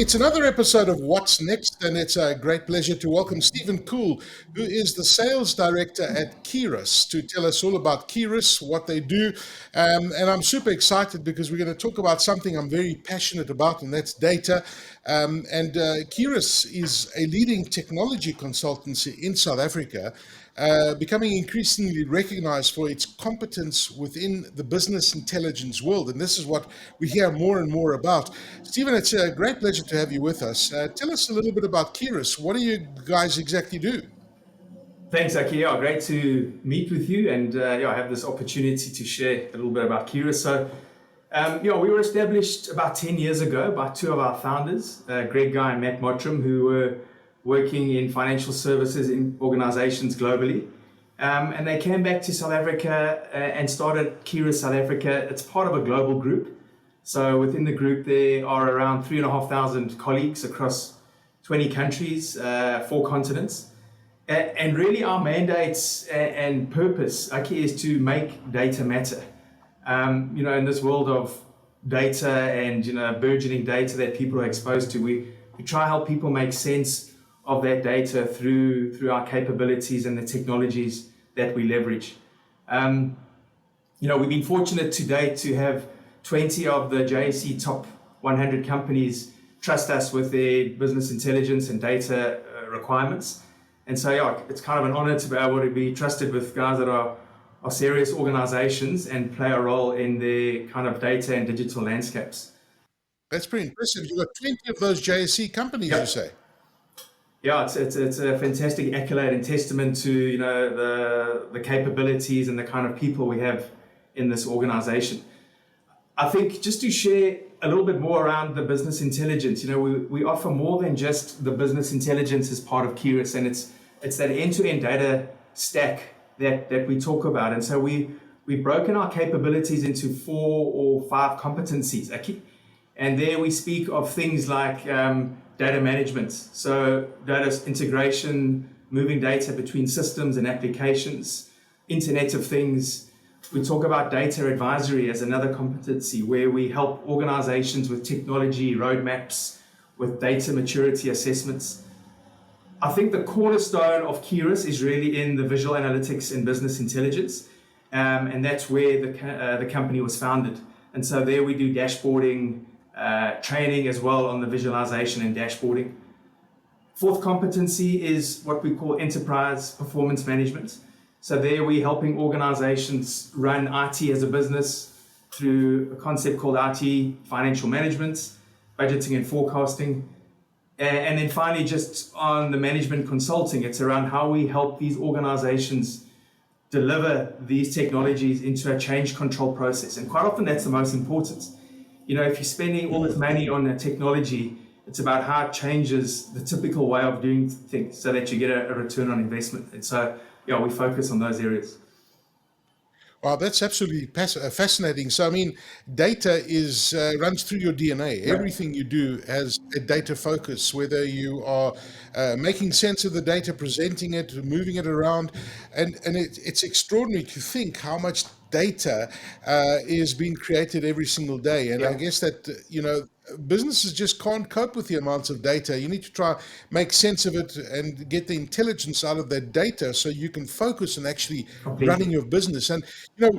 It's another episode of What's Next, and it's a great pleasure to welcome Stephen Coull, who is the sales director at Keyrus, to tell us all about Keyrus, what they do. And I'm super excited because we're going to talk about something I'm very passionate about, and that's data. Keyrus is a leading technology consultancy in South Africa, becoming increasingly recognized for its competence within the business intelligence world. And this is what we hear more and more about. Stephen, it's a great pleasure to have you with us. Tell us a little bit about Keyrus. What do you guys exactly do? Thanks, Aki. Yeah, great to meet with you and I have this opportunity to share a little bit about Keyrus. We were established about 10 years ago by two of our founders, Greg Guy and Matt Mottram, who were working in financial services in organizations globally. And they came back to South Africa and started Keyrus South Africa. It's part of a global group. So within the group, there are around 3,500 colleagues across 20 countries, 4 continents. And really our mandates and purpose, Aki, is to make data matter. In this world of data and, burgeoning data that people are exposed to, we try to help people make sense of that data through our capabilities and the technologies that we leverage. We've been fortunate to date to have 20 of the JSE top 100 companies trust us with their business intelligence and data requirements. And so, it's kind of an honor to be able to be trusted with guys that are serious organizations and play a role in their kind of data and digital landscapes. That's pretty impressive. You've got 20 of those JSE companies, Yep. You say? Yeah, it's a fantastic accolade and testament to the capabilities and the kind of people we have in this organization. I think just to share a little bit more around the business intelligence, we offer more than just the business intelligence as part of Keyrus, and it's that end-to-end data stack that we talk about. And so we've broken our capabilities into 4 or 5 competencies, Aki. And there we speak of things like data management, so data integration, moving data between systems and applications, Internet of Things. We talk about data advisory as another competency where we help organizations with technology roadmaps, with data maturity assessments. I think the cornerstone of Keyrus is really in the visual analytics and business intelligence, and that's where the company was founded. And so there we do dashboarding, training as well on the visualization and dashboarding. 4th competency is what we call enterprise performance management. So there we're helping organizations run IT as a business through a concept called IT financial management, budgeting and forecasting. And then finally, just on the management consulting, it's around how we help these organizations deliver these technologies into a change control process. And quite often that's the most important. If you're spending all this money on a technology, it's about how it changes the typical way of doing things so that you get a return on investment. And so, we focus on those areas. Wow, that's absolutely fascinating. So, I mean, data runs through your DNA. Yeah. Everything you do has a data focus, whether you are making sense of the data, presenting it, moving it around. And it's extraordinary to think how much data is being created every single day. And I guess that, businesses just can't cope with the amounts of data. You need to try make sense of it and get the intelligence out of that data so you can focus on actually running your business. And,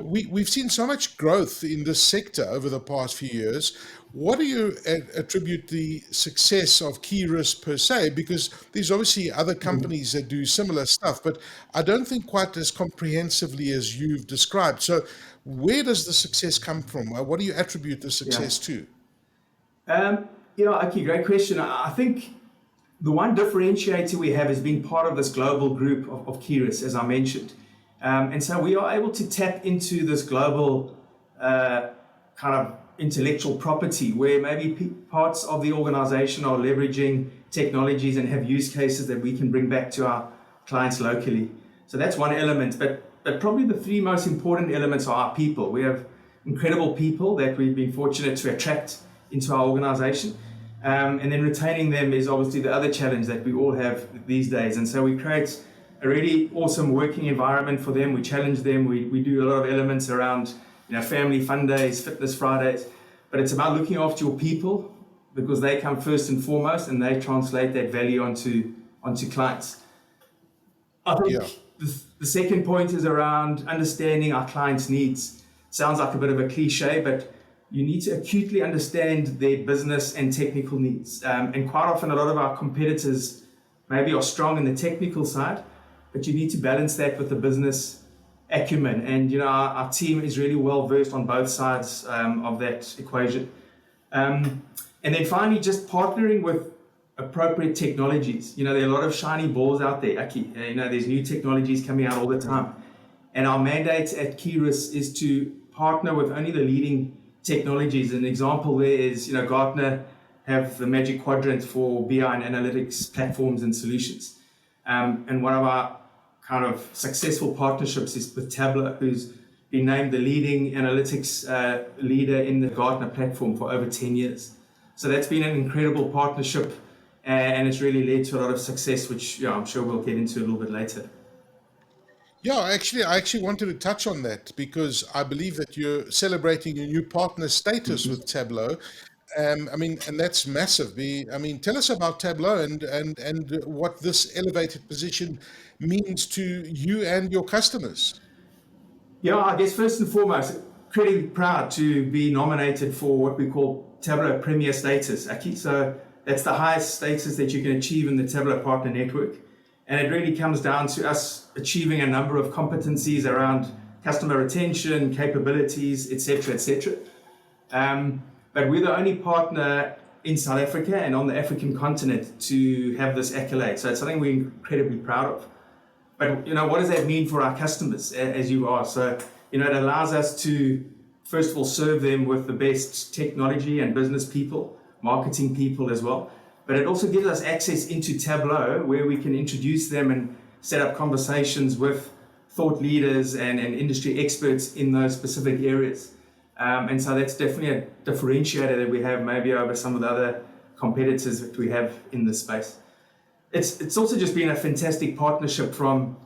we've seen so much growth in this sector over the past few years. What do you attribute the success of Keyrus per se? Because there's obviously other companies that do similar stuff, but I don't think quite as comprehensively as you've described. So where does the success come from? What do you attribute the success to? Aki, great question. I think the one differentiator we have is being part of this global group of Keyrus, as I mentioned. And so we are able to tap into this global kind of intellectual property where maybe parts of the organization are leveraging technologies and have use cases that we can bring back to our clients locally. So that's one element, but probably the 3 most important elements are our people. We have incredible people that we've been fortunate to attract into our organization. And then retaining them is obviously the other challenge that we all have these days. And so we create a really awesome working environment for them. We challenge them. We do a lot of elements around family fun days, fitness Fridays, but it's about looking after your people, because they come first and foremost, and they translate that value onto clients. I think Yeah. the second point is around understanding our clients' needs. Sounds like a bit of a cliche, but you need to acutely understand their business and technical needs. And quite often, a lot of our competitors maybe are strong in the technical side, but you need to balance that with the business acumen. And our team is really well versed on both sides of that equation. And then finally, just partnering with appropriate technologies. There are a lot of shiny balls out there, Aki. There's new technologies coming out all the time. And our mandate at Keyrus is to partner with only the leading technologies. An example there is, Gartner have the Magic Quadrant for BI and analytics platforms and solutions. And one of our kind of successful partnerships is with Tableau, who's been named the leading analytics leader in the Gartner platform for over 10 years. So that's been an incredible partnership, and it's really led to a lot of success, which I'm sure we'll get into a little bit later. Yeah, I actually wanted to touch on that because I believe that you're celebrating your new partner status with Tableau. And that's massive. Tell us about Tableau and what this elevated position means to you and your customers. Yeah, I guess first and foremost, pretty proud to be nominated for what we call Tableau Premier status, Aki. So that's the highest status that you can achieve in the Tableau Partner Network. And it really comes down to us achieving a number of competencies around customer retention, capabilities, etc., etc. But we're the only partner in South Africa and on the African continent to have this accolade. So it's something we're incredibly proud of. But what does that mean for our customers, as you asked? So it allows us to, first of all, serve them with the best technology and business people, marketing people as well. But it also gives us access into Tableau, where we can introduce them and set up conversations with thought leaders and industry experts in those specific areas. And so that's definitely a differentiator that we have maybe over some of the other competitors that we have in this space. It's also just been a fantastic partnership from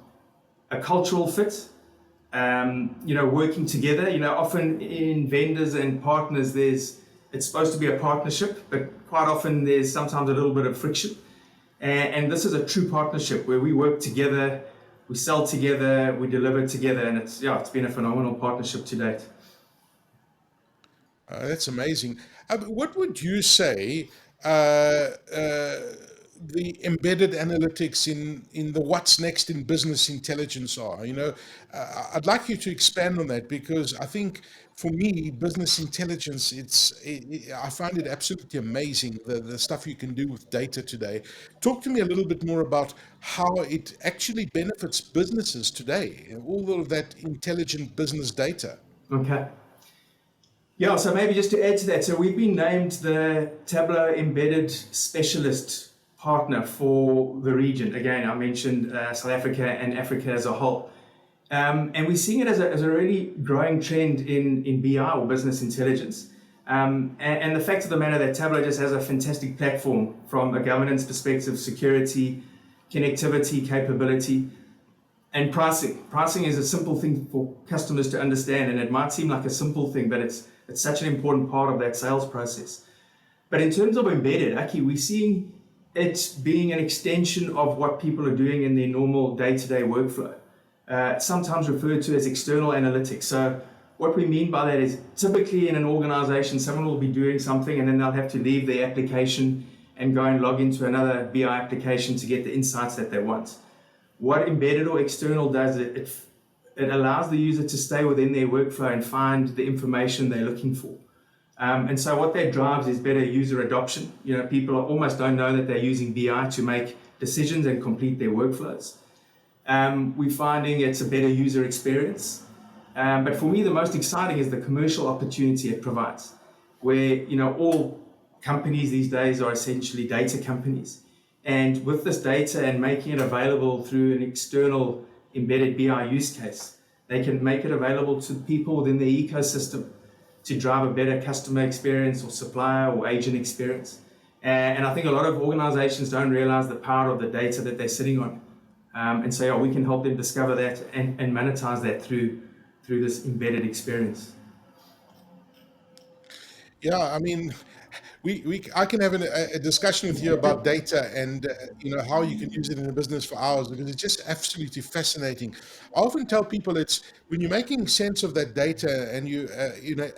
a cultural fit, working together. Often in vendors and partners, it's supposed to be a partnership, but quite often there's sometimes a little bit of friction. And this is a true partnership where we work together, we sell together, we deliver together, and it's been a phenomenal partnership to date. That's amazing. What would you say the embedded analytics in the what's next in business intelligence are? I'd like you to expand on that because I think for me, business intelligence, I find it absolutely amazing, the stuff you can do with data today. Talk to me a little bit more about how it actually benefits businesses today, all of that intelligent business data. Okay. Yeah, so maybe just to add to that, so we've been named the Tableau Embedded Specialist Partner for the region. Again, I mentioned South Africa and Africa as a whole. And we're seeing it as a really growing trend in BI or business intelligence. And the fact of the matter that Tableau just has a fantastic platform from a governance perspective, security, connectivity, capability, and pricing. Pricing is a simple thing for customers to understand, and it might seem like a simple thing, but it's such an important part of that sales process. But in terms of embedded, Aki, we're seeing it being an extension of what people are doing in their normal day-to-day workflow, sometimes referred to as external analytics. So what we mean by that is typically in an organization, someone will be doing something and then they'll have to leave their application and go and log into another BI application to get the insights that they want. What embedded or external does, it allows the user to stay within their workflow and find the information they're looking for. And so what that drives is better user adoption. People almost don't know that they're using BI to make decisions and complete their workflows. We're finding it's a better user experience. But for me, the most exciting is the commercial opportunity it provides, where all companies these days are essentially data companies. And with this data and making it available through an external embedded BI use case, they can make it available to people within their ecosystem to drive a better customer experience or supplier or agent experience. And I think a lot of organizations don't realize the power of the data that they're sitting on. And so we can help them discover that and monetize that through this embedded experience. Yeah, I can have a discussion with you about data and how you can use it in a business for hours, because it's just absolutely fascinating. I often tell people it's when you're making sense of that data and you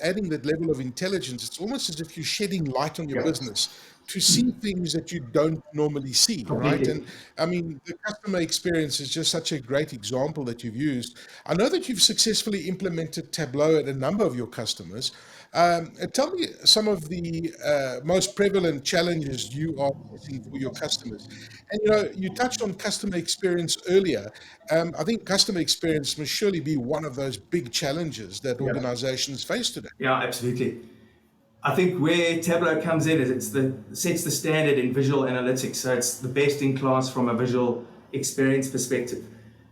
adding that level of intelligence, it's almost as if you're shedding light on your Yeah, business to see things that you don't normally see, right? And completely. I mean, the customer experience is just such a great example that you've used. I know that you've successfully implemented Tableau at a number of your customers. Tell me some of the most prevalent challenges you are facing for your customers. And you touched on customer experience earlier. I think customer experience must surely be one of those big challenges that Yeah, organizations face today. yeah, absolutely. I think where Tableau comes in is sets the standard in visual analytics. So it's the best in class from a visual experience perspective.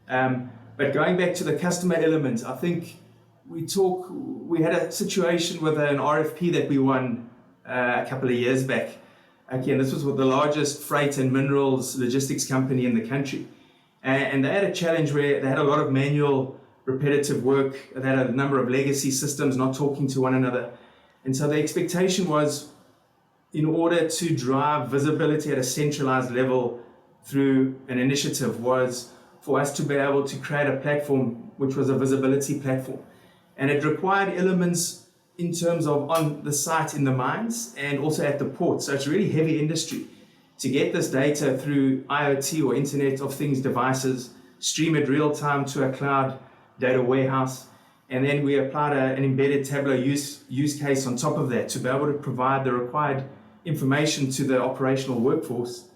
But going back to the customer element, I think we had a situation with an RFP that we won a couple of years back. Again, this was with the largest freight and minerals logistics company in the country. And they had a challenge where they had a lot of manual, repetitive work. They had a number of legacy systems not talking to one another. And so the expectation was, in order to drive visibility at a centralized level through an initiative, was for us to be able to create a platform which was a visibility platform. And it required elements in terms of on the site in the mines and also at the port. So it's really heavy industry to get this data through IoT or Internet of Things devices, stream it real time to a cloud data warehouse. And then we applied an embedded Tableau use case on top of that to be able to provide the required information to the operational workforce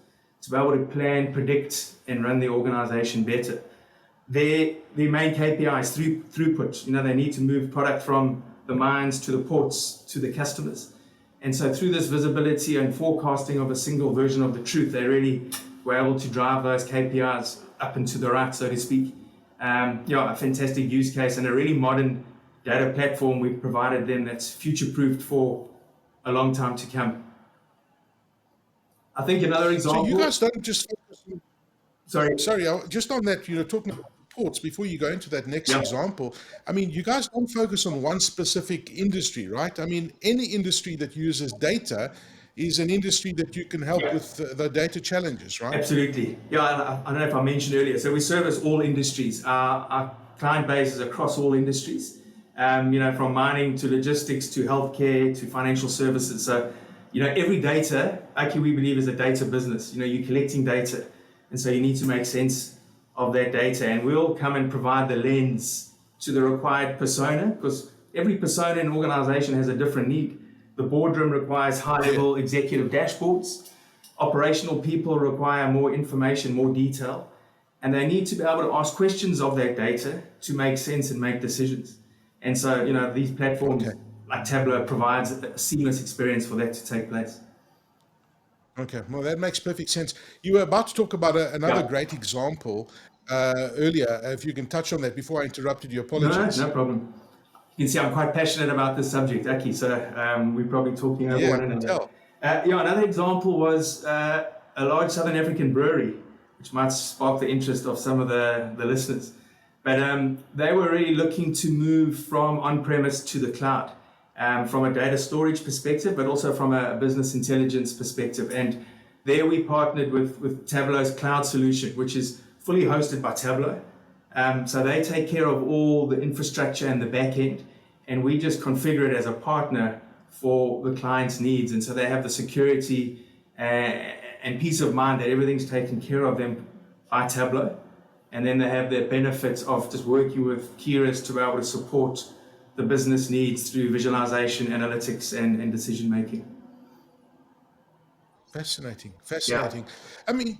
to be able to plan, predict, and run the organization better. Their main KPI is throughput. They need to move product from the mines to the ports to the customers. And so through this visibility and forecasting of a single version of the truth, they really were able to drive those KPIs up and to the right, so to speak. A fantastic use case and a really modern data platform we've provided them that's future-proofed for a long time to come. I think another So you example. guys don't just focus on, Sorry. sorry, just on that, talking about ports, before you go into that next Yeah. example, I mean, you guys don't focus on one specific industry, right? I mean, any industry that uses data is an industry that you can help Yeah. with the data challenges, right? Absolutely. Yeah, I don't know if I mentioned earlier. So we service all industries. Our client base is across all industries, from mining to logistics to healthcare to financial services. So, every data, Aki, we believe, is a data business. You're collecting data. And so you need to make sense of that data. And we'll come and provide the lens to the required persona, because every persona in an organization has a different need. The boardroom requires high-level executive dashboards. Operational people require more information, more detail, and they need to be able to ask questions of that data to make sense and make decisions. And so, these platforms like Tableau provides a seamless experience for that to take place. Okay, well, that makes perfect sense. You were about to talk about another Yeah. great example earlier. If you can touch on that before I interrupted you, No, apologies. no problem. You can see I'm quite passionate about this subject, Aki, so we're probably talking over Yeah, I one can another. tell. Another example was a large Southern African brewery, which might spark the interest of some of the listeners. But they were really looking to move from on-premise to the cloud, from a data storage perspective, but also from a business intelligence perspective. And there we partnered with Tableau's cloud solution, which is fully hosted by Tableau. So they take care of all the infrastructure and the back end, and we just configure it as a partner for the client's needs. And so they have the security and peace of mind that everything's taken care of them by Tableau. And then they have the benefits of just working with Keyrus to be able to support the business needs through visualization, analytics, and decision making. Fascinating, Yeah. fascinating. I mean,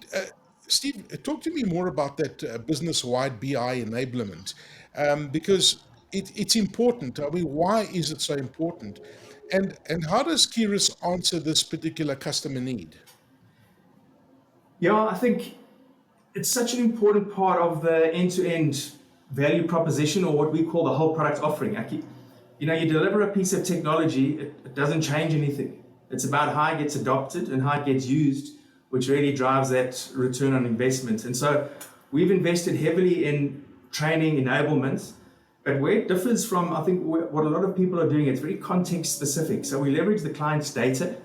Steve, talk to me more about that business-wide BI enablement, because it's important. I mean, why is it so important? And how does Keyrus answer this particular customer need? Yeah, I think it's such an important part of the end-to-end value proposition, or what we call the whole product offering. Aki, you deliver a piece of technology, it doesn't change anything. It's about how it gets adopted and how it gets used, which really drives that return on investment. And so we've invested heavily in training enablement, but where it differs from, I think, what a lot of people are doing, it's very context specific. So we leverage the client's data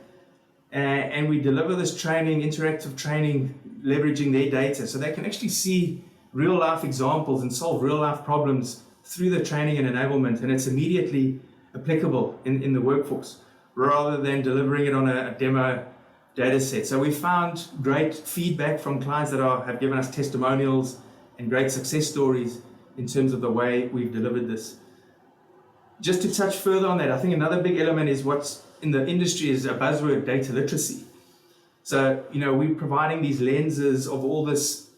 and we deliver this training, interactive training, leveraging their data, so they can actually see real life examples and solve real life problems through the training and enablement, and it's immediately applicable in the workforce rather than delivering it on a demo data set. So we found great feedback from clients that have given us testimonials and great success stories in terms of the way we've delivered this. Just to touch further on that, I think another big element is what's in the industry is a buzzword, data literacy. So, we're providing these lenses of all this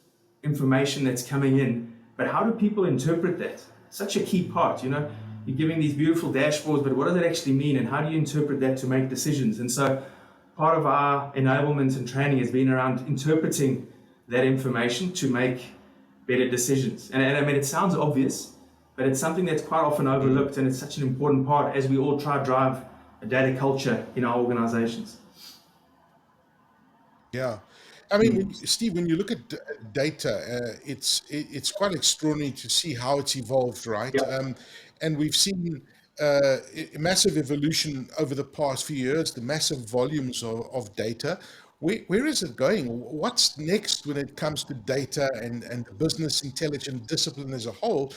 information that's coming in, but how do people interpret that? Such a key part, you're giving these beautiful dashboards, but what does it actually mean, and how do you interpret that to make decisions? And so part of our enablement and training has been around interpreting that information to make better decisions. And I mean, it sounds obvious, but it's something that's quite often overlooked, and it's such an important part as we all try to drive a data culture in our organizations. Yeah. I mean, Steve, when you look at data, it's quite extraordinary to see how it's evolved, right? Yeah. And we've seen a massive evolution over the past few years, the massive volumes of data. Where is it going? What's next when it comes to data and the business intelligence discipline as a whole?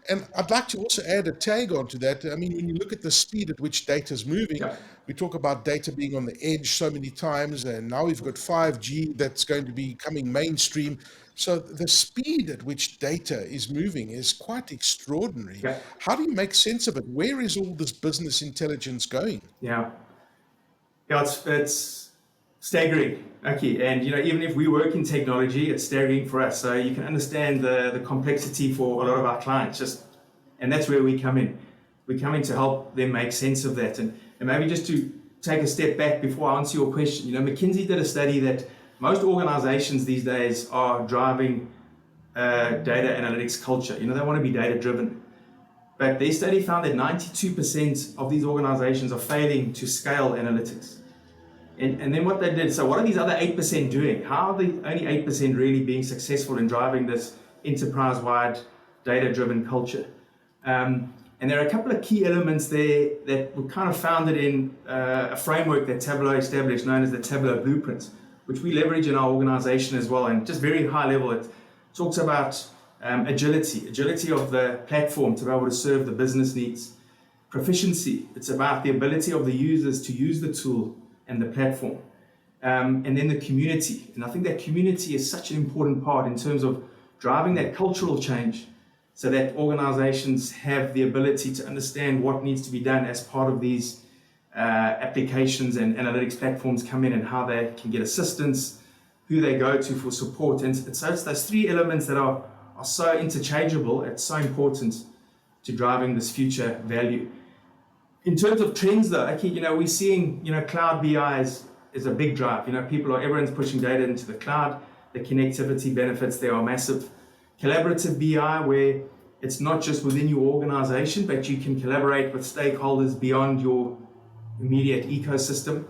And I'd like to also add a tag onto that. I mean, when you look at the speed at which data is moving, Yeah. we talk about data being on the edge so many times, and now we've got 5G that's going to be coming mainstream. So the speed at which data is moving is quite extraordinary. Yeah. How do you make sense of it? Where is all this business intelligence going? Yeah, it's staggering, Aki. And even if we work in technology, it's staggering for us. So you can understand the complexity for a lot of our clients. And that's where we come in. We come in to help them make sense of that. And maybe just to take a step back before I answer your question, McKinsey did a study that most organizations these days are driving data analytics culture. They want to be data driven. But their study found that 92% of these organizations are failing to scale analytics. And then what they did, so what are these other 8% doing? How are the only 8% really being successful in driving this enterprise-wide data-driven culture? And there are a couple of key elements there that were kind of founded in a framework that Tableau established known as the Tableau Blueprint, which we leverage in our organization as well. And just very high level, it talks about agility of the platform to be able to serve the business needs. Proficiency, it's about the ability of the users to use the tool and the platform. And then the community. And I think that community is such an important part in terms of driving that cultural change so that organizations have the ability to understand what needs to be done as part of these applications and analytics platforms come in, and how they can get assistance, who they go to for support. And so it's those three elements that are so interchangeable. It's so important to driving this future value. In terms of trends though, we're seeing, cloud BI is a big drive. Everyone's pushing data into the cloud. The connectivity benefits there are massive. Collaborative BI, where it's not just within your organization, but you can collaborate with stakeholders beyond your immediate ecosystem.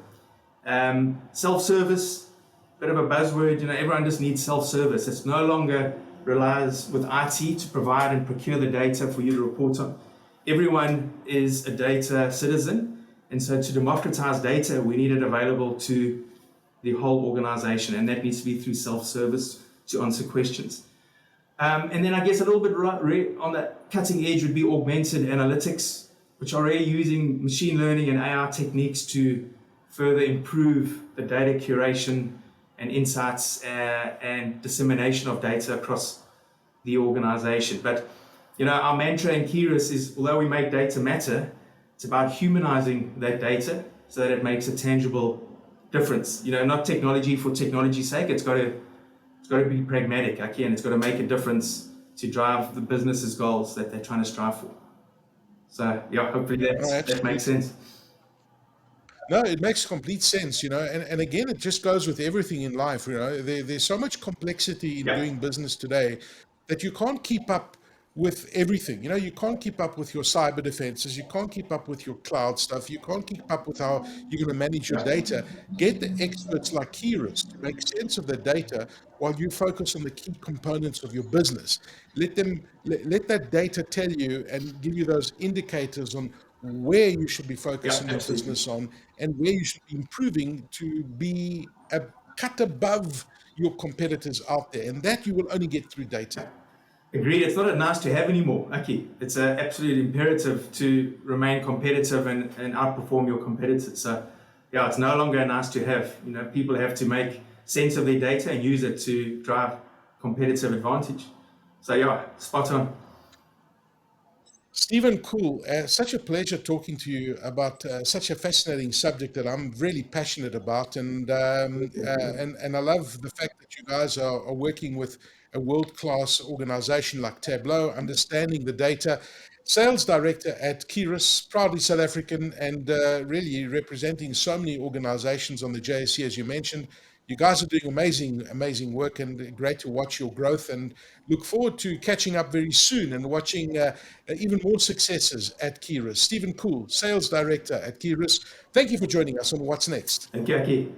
Self-service, bit of a buzzword, everyone just needs self-service. It's no longer relies with IT to provide and procure the data for you to report on. Everyone is a data citizen, and so to democratize data, we need it available to the whole organization, and that needs to be through self-service to answer questions. And then I guess a little bit on the cutting edge would be augmented analytics, which are already using machine learning and AI techniques to further improve the data curation and insights and dissemination of data across the organization. But our mantra in Keyrus is, although we make data matter, it's about humanizing that data so that it makes a tangible difference. Not technology for technology's sake. It's got to be pragmatic, and it's got to make a difference to drive the business's goals that they're trying to strive for. So hopefully that makes sense. No, it makes complete sense, and again, it just goes with everything in life. There's so much complexity in doing business today that you can't keep up with everything. You can't keep up with your cyber defenses. You can't keep up with your cloud stuff. You can't keep up with how you're going to manage your data. Get the experts like Keyrus to make sense of the data while you focus on the key components of your business. Let that data tell you and give you those indicators on where you should be Yeah, focusing your absolutely. business on and where you should be improving to be a cut above your competitors out there. And that you will only get through data. Agreed. It's not a nice to have anymore, Aki. It's an absolute imperative to remain competitive and outperform your competitors. So, yeah, it's no longer a nice to have. You know, people have to make sense of their data and use it to drive competitive advantage. So, yeah, spot on. Stephen Coull, such a pleasure talking to you about such a fascinating subject that I'm really passionate about, and I love the fact that you guys are working with a world-class organization like Tableau, understanding the data. Sales director at Keyrus, proudly South African, and really representing so many organizations on the JSE, as you mentioned. You guys are doing amazing, amazing work, and great to watch your growth. And look forward to catching up very soon and watching even more successes at Keyrus. Stephen Coull, Sales Director at Keyrus, thank you for joining us on What's Next. Thank you, Aki.